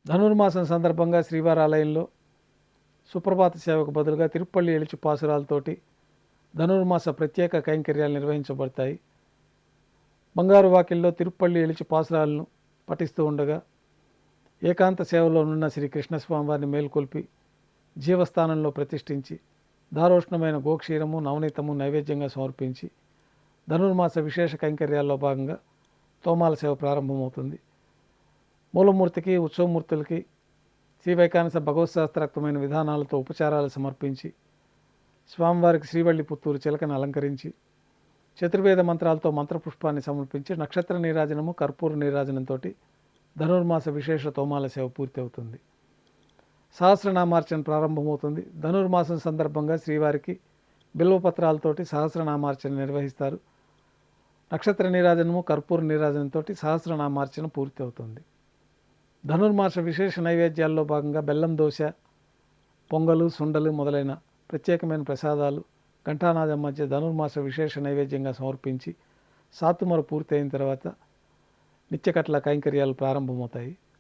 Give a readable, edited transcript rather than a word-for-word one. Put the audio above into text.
ధనుర్మాసం సందర్భంగా శ్రీవారి ఆలయంలో సుప్రభాత సేవకు బదులుగా తిరుప్పల్లి ఎలిచి పాసురాలతోటి ధనుర్మాస ప్రత్యేక కైంకర్యాలు నిర్వహించబడతాయి. బంగారు వాకిల్లో తిరుప్పల్లి ఎలిచి పాసురాలను పఠిస్తూ ఉండగా ఏకాంత సేవలో ఉన్న శ్రీ కృష్ణస్వామివారిని మేల్కొల్పి జీవస్థానంలో ప్రతిష్ఠించి దారోష్ణమైన గోక్షీరము నవనీతము నైవేద్యంగా సమర్పించి ధనుర్మాస విశేష కైంకర్యాల్లో భాగంగా తోమాల సేవ ప్రారంభమవుతుంది. మూలమూర్తికి ఉత్సవమూర్తులకి శ్రీ వైకానస భగవత్శాస్త్రాక్తమైన విధానాలతో ఉపచారాలు సమర్పించి స్వామివారికి శ్రీవల్లి పుత్తూరు చిలకను అలంకరించి చతుర్వేద మంత్రాలతో మంత్రపుష్పాన్ని సమర్పించి నక్షత్ర నీరాజనము కర్పూర నీరాజనంతో ధనుర్మాస విశేష తోమాల సేవ పూర్తి అవుతుంది. సహస్రనామార్చన ప్రారంభమవుతుంది. ధనుర్మాసం సందర్భంగా శ్రీవారికి బిల్వపత్రాలతోటి సహస్రనామార్చన నిర్వహిస్తారు. నక్షత్ర నీరాజనము కర్పూర నీరాజనంతో సహస్రనామార్చన పూర్తి అవుతుంది. ధనుర్మాస విశేష నైవేద్యాల్లో భాగంగా బెల్లం దోశ, పొంగలు, సుండలు మొదలైన ప్రత్యేకమైన ప్రసాదాలు ఘంటానాదం మధ్య ధనుర్మాస విశేష నైవేద్యంగా సమర్పించి సాతుమర పూర్తి అయిన తర్వాత నిత్యకట్ల కైంకర్యాలు ప్రారంభమవుతాయి.